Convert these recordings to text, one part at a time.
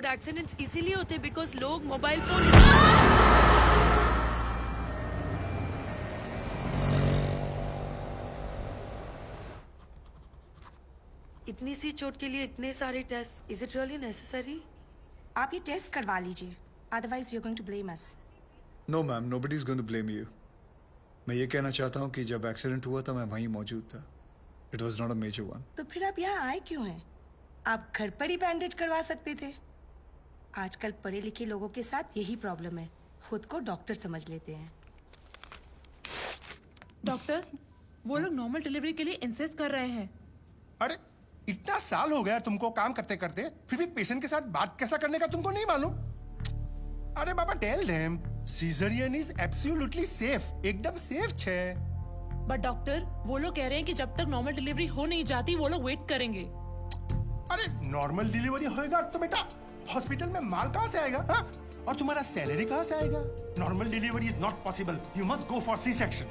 Road accidents इसीलिए होते because लोग मोबाइल फोन इतनी सी चोट के लिए इतने सारे test, is it really necessary? आप ये टेस्ट करवा लीजिए, otherwise you are going to blame us. No ma'am, nobody is going to blame you. मैं ये कहना चाहता हूँ कि जब एक्सीडेंट हुआ था मैं वहीं मौजूद था। It was not a major one. तो फिर आप यहाँ आए क्यों हैं? आप घर पर ही बैंडेज करवा सकते थे। आजकल पढ़े लिखे लोगों के साथ यही प्रॉब्लम है, खुद को डॉक्टर समझ लेते हैं। डॉक्टर, वो लोग नॉर्मल डिलीवरी के लिए इंसिस्ट कर रहे हैं। अरे इतना साल हो गया तुमको काम करते करते, फिर भी पेशेंट के साथ बात कैसा करने का तुमको नहीं मालूम? अरे बाबा, tell them caesarean is absolutely safe, एकदम सेफ छे। बट डॉक्टर, वो लोग कह रहे हैं कि जब तक नॉर्मल डिलीवरी हो नहीं जाती वो लोग वेट करेंगे। अरे नॉर्मल डिलीवरी होएगा तो बेटा हॉस्पिटल में माल कहाँ से आएगा? हाँ? और तुम्हारा सैलरी कहाँ से आएगा? Normal delivery is not possible, you must go for C section.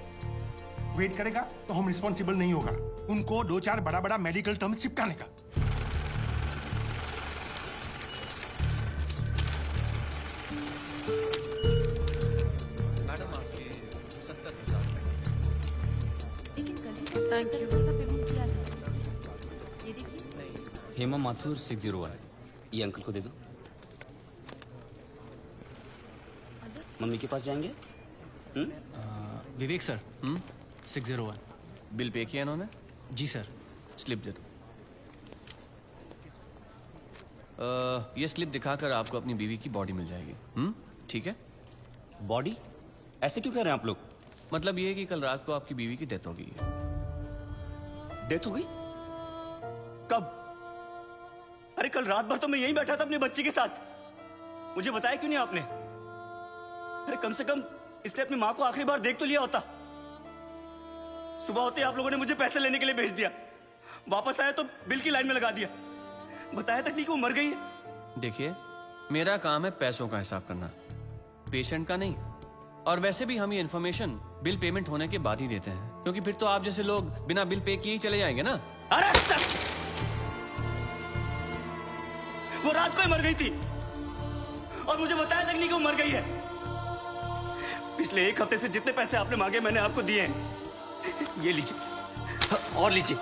Wait करेगा तो हम रिस्पॉन्सिबल नहीं होगा। उनको 2-4 बड़ा बड़ा मेडिकल टर्म्स चिपकाने का। मैडम आपके 70,000। Thank you. पेमेंट किया था, ये देखिए। हेमा माथुर 601, ये अंकल को दे दो। मम्मी के पास जाएंगे? विवेक सर, 601। बिल पे किया इन्होंने? जी सर। स्लिप दे दो। ये स्लिप दिखाकर आपको अपनी बीवी की बॉडी मिल जाएगी। ठीक है? बॉडी? ऐसे क्यों कह रहे हैं आप लोग? मतलब ये है कि कल रात को आपकी बीवी की डेथ हो गई है। डेथ हो गई? कब? अरे कल रात भर तो मैं यहीं बैठा था अपने बच्चे के साथ, मुझे बताया क्यों नहीं आपने? अरे कम से कम इसने अपनी माँ को आखिरी बार देख तो लिया होता। सुबह होते आप लोगों ने मुझे पैसे लेने के लिए भेज दिया, वापस आया तो बिल की लाइन में लगा दिया, बताया तक नहीं कि वो मर गई है। देखिए, मेरा काम है पैसों का हिसाब करना, पेशेंट का नहीं। और वैसे भी हम ये इन्फॉर्मेशन बिल पेमेंट होने के बाद ही देते हैं, क्योंकि फिर तो आप जैसे लोग बिना बिल पे किए ही चले जाएंगे ना। अरे सर, वो रात को ही मर गई थी और मुझे बताया तक नहीं कि वो मर गई है। पिछले 1 हफ्ते से जितने पैसे आपने मांगे मैंने आपको दिए हैं। ये लीजिए और लीजिए,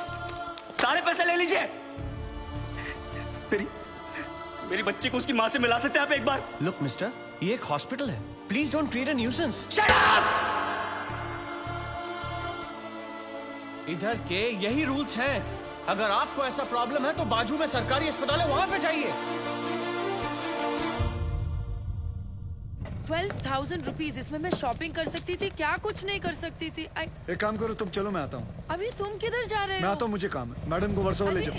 सारे पैसे ले लीजिए। मेरी बच्ची को उसकी मां से मिला सकते हैं आप एक बार? लुक मिस्टर, ये एक हॉस्पिटल है, please don't create a nuisance. Shut up! इधर के यही रूल्स हैं। अगर आपको ऐसा प्रॉब्लम है तो बाजू में सरकारी अस्पताल है, वहां पे जाइए। 12,000 रुपीज, इसमें मैं शॉपिंग कर सकती थी, क्या कुछ नहीं कर सकती थी। एक काम करो तुम, चलो मैं आता हूँ। अभी तुम किधर जा रहे हो? मैं आता हूँ, मुझे काम है। मैडम को वर्सोवा ले जाओ।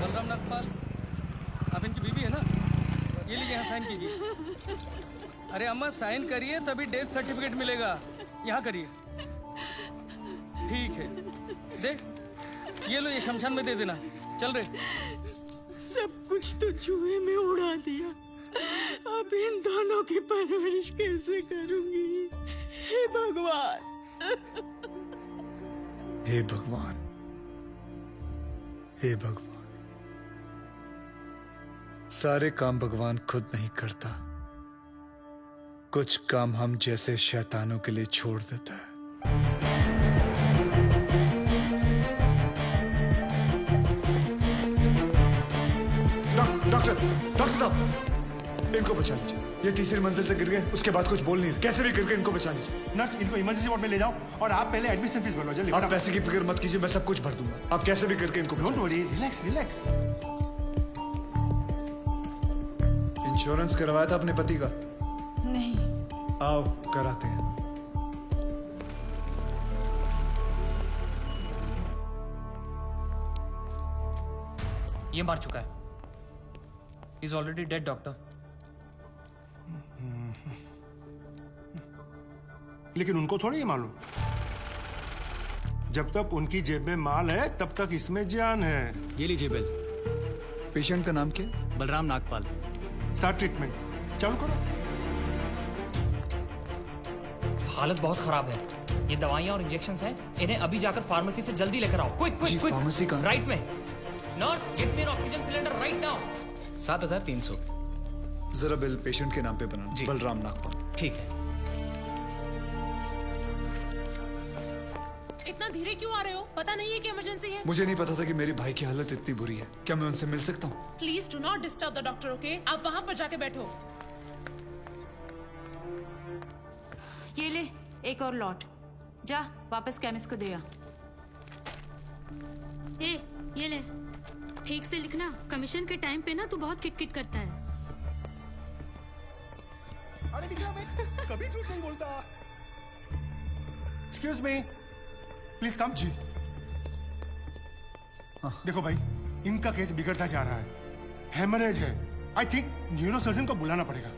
बलराम नागपाल, आप इनकी बीवी है ना? ये लीजिए, यहाँ साइन कीजिए। अरे अम्मा, साइन करिए तभी डेथ सर्टिफिकेट मिलेगा। यहाँ करिए। ठीक है, देख ये लो, ये शमशान में दे देना। चल रहे। सब कुछ तो चूहे में उड़ा दिया, अब इन दोनों की परवरिश कैसे करूंगी? हे भगवान, हे भगवान, हे भगवान। सारे काम भगवान खुद नहीं करता, कुछ काम हम जैसे शैतानों के लिए छोड़ देता है। डॉक्टर साहब, इनको बचा लीजिए। ये तीसरी मंजिल से गिर गए, उसके बाद कुछ बोल नहीं रहे, कैसे भी करके इनको बचा लीजिए। नर्स, इनको इमरजेंसी वार्ड में ले जाओ और आप पहले एडमिशन फीस भरवा। जल्दी। आप पैसे की फिक्र मत कीजिए, मैं सब कुछ भर दूंगा। आप कैसे भी करके इनको don't worry, relax relax. Insurance करवाया था अपने पति का? नहीं। आओ कराते हैं। ये मार चुका है। He's already dead, doctor. लेकिन उनको थोड़ी ये मालूम, जब तक उनकी जेब में माल है तब तक इसमें जान है। ये लीजिए बिल। पेशेंट का नाम क्या? बलराम नागपाल। स्टार्ट ट्रीटमेंट, चालू करो। हालत बहुत खराब है। ये दवाइयाँ और इंजेक्शन हैं, इन्हें अभी जाकर फार्मेसी से जल्दी लेकर आओ। क्विक जी, क्विक क्विक। pharmacy कहाँ है? राइट में। Nurse, get me N oxygen cylinder right now. 7,300। जरा बिल पेशेंट के नाम पे बनाना। जी। बलराम नागपाल। ठीक है। इतना धीरे क्यों आ रहे हो? पता नहीं है कि इमरजेंसी है। मुझे नहीं पता था कि मेरे भाई की हालत इतनी बुरी है। क्या मैं उनसे मिल सकता हूँ? Please do not disturb the doctor, okay? आप वहाँ पर जाके बैठो। ये ले एक और लॉट, जा वापस केमिस्ट को दे आ। ए, ये ले, ठीक से लिखना। कमीशन के टाइम पे ना तू बहुत किट किट करता है। अरे निकला, मैं कभी झूठ नहीं बोलता। Excuse me, please come. जी। देखो भाई, इनका केस बिगड़ता जा रहा है, हेमरेज है। आई थिंक न्यूरो सर्जन को बुलाना पड़ेगा।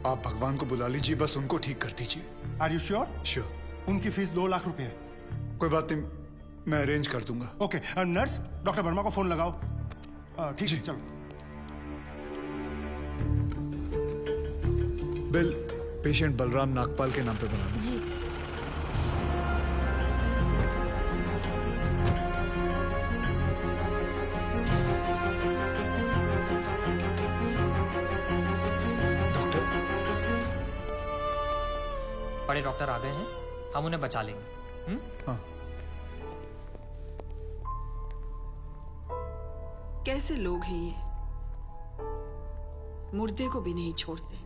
आप भगवान को बुला लीजिए, बस उनको ठीक कर दीजिए। Are you sure? श्योर। उनकी फीस 2 लाख रुपए है। कोई बात नहीं, मैं अरेंज कर दूंगा। ओके, नर्स डॉक्टर वर्मा को फोन लगाओ। ठीक है, चलो। बिल पेशेंट बलराम नागपाल के नाम पे बनाना। जी। डॉक्टर, बड़े डॉक्टर आ गए हैं, हम उन्हें बचा लेंगे। हाँ। कैसे लोग हैं ये, मुर्दे को भी नहीं छोड़ते।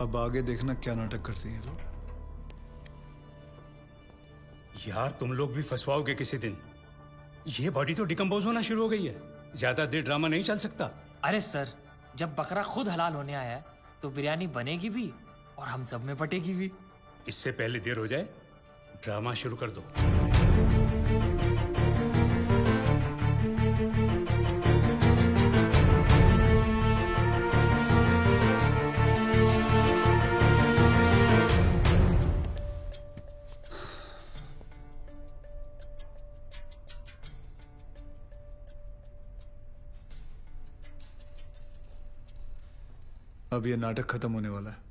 अब आगे देखना क्या नाटक करते हैं ये लोग। यार तुम लोग भी फंसवाओगे किसी दिन। ये बॉडी तो डिकम्पोज होना शुरू हो गई है, ज्यादा देर ड्रामा नहीं चल सकता। अरे सर, जब बकरा खुद हलाल होने आया है तो बिरयानी बनेगी भी और हम सब में बटेगी भी। इससे पहले देर हो जाए, ड्रामा शुरू कर दो। अब ये नाटक खत्म होने वाला है।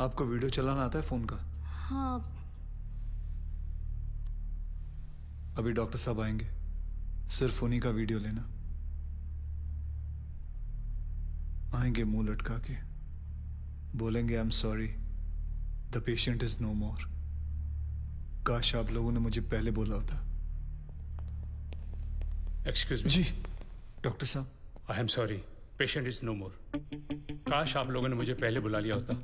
आपको वीडियो चलाना आता है फोन का? हाँ। अभी डॉक्टर साहब आएंगे, सिर्फ उन्हीं का वीडियो लेना। आएंगे मुंह लटका के, बोलेंगे I am sorry, the patient is no more. काश आप लोगों ने मुझे पहले बोला होता। Excuse me. जी डॉक्टर साहब। I am sorry, patient is no more. काश आप लोगों ने मुझे पहले बुला लिया होता।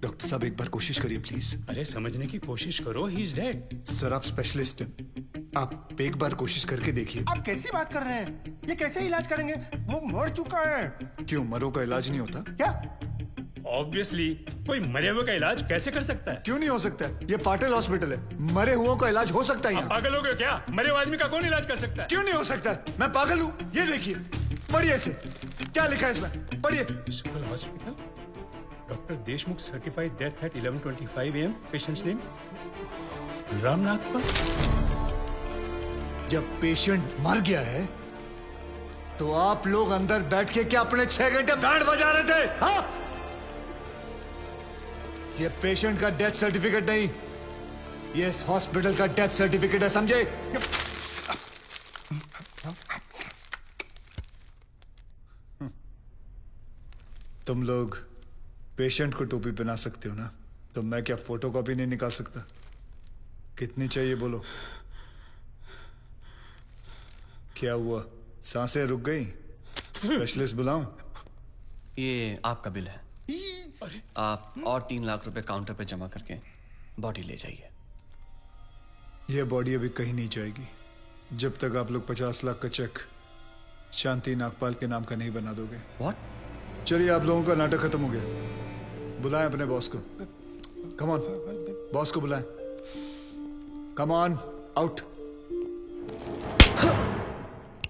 डॉक्टर साहब एक बार कोशिश करिए प्लीज। अरे समझने की कोशिश करो, ही इज डेड। सर आप स्पेशलिस्ट हैं, आप एक बार कोशिश करके देखिए। आप कैसी बात कर रहे हैं? ये कैसे इलाज करेंगे? वो मर चुका है। क्यों, मरो का इलाज नहीं होता क्या? ऑब्वियसली, कोई मरे हुए का इलाज कैसे कर सकता है? क्यों नहीं हो सकता है? ये पाटिल हॉस्पिटल है, मरे हुओं का इलाज हो सकता है यहाँ। पागल हो गए क्या? मरे हुए आदमी का कौन इलाज कर सकता है? क्यों नहीं हो सकता है? मैं पागल हूँ? ये देखिए, पढ़िए इसे, क्या लिखा है इसमें, पढ़िए। Municipal hospital, doctor Deshmukh certified death eight 11:25 AM। Patients name Balram Nagpal. जब पेशेंट मर गया है तो आप लोग अंदर बैठ के क्या अपने 6 घंटे बैंड बजा रहे थे? हाँ? ये पेशेंट का डेथ सर्टिफिकेट नहीं, ये इस हॉस्पिटल का डेथ सर्टिफिकेट है, समझे? तुम लोग पेशेंट को टोपी पहना सकते हो ना, तो मैं क्या फोटोकॉपी नहीं निकाल सकता? कितनी चाहिए बोलो? क्या हुआ, सांसें रुक गई? स्पेशलिस्ट बुलाऊं? ये आपका बिल है, आप और 3 लाख रुपए काउंटर पे जमा करके बॉडी ले जाइए। यह बॉडी अभी कहीं नहीं जाएगी जब तक आप लोग 50 लाख का चेक शांति नागपाल के नाम का नहीं बना दोगे। What? चलिए, आप लोगों का नाटक खत्म हो गया, बुलाएं अपने बॉस को। कम ऑन, बॉस को बुलाएं। Come on, out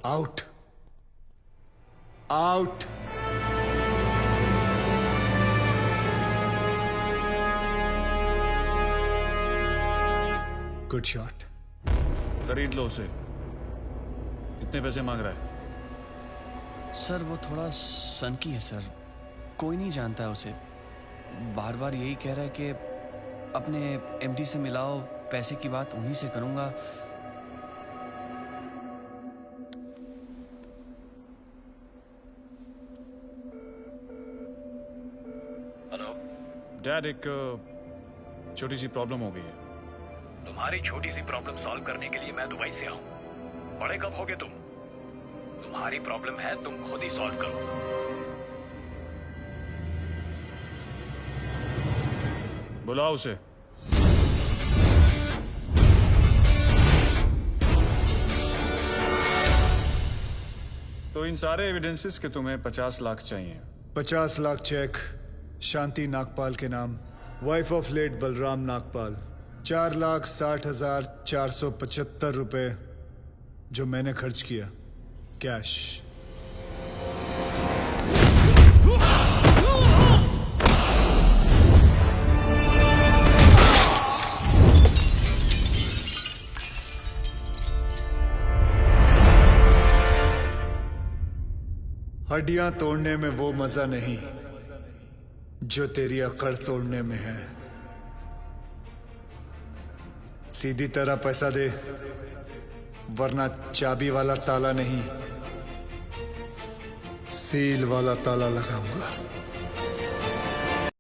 out out. Good shot. खरीद लो उसे। कितने पैसे मांग रहा है? सर वो थोड़ा सनकी है सर, कोई नहीं जानता है उसे। बार बार यही कह रहा है कि अपने एमडी से मिलाओ, पैसे की बात उन्हीं से करूंगा। हेलो डैड, एक छोटी सी प्रॉब्लम हो गई है। तुम्हारी छोटी सी प्रॉब्लम सॉल्व करने के लिए मैं दुबई से आऊं। बड़े कब होगे तुम? तुम्हारी प्रॉब्लम है, तुम खुद ही सॉल्व करो। बुलाओ उसे। तो इन सारे एविडेंसेस के तुम्हें 50 लाख चाहिए। 50 लाख चेक शांति नागपाल के नाम, wife of late Balram Nagpal. 4,60,475 रुपए जो मैंने खर्च किया, कैश। हड्डियां तोड़ने में वो मजा नहीं जो तेरी अकड़ तोड़ने में है। सीधी तरह पैसा दे, वरना चाबी वाला ताला नहीं, सील वाला ताला लगाऊंगा।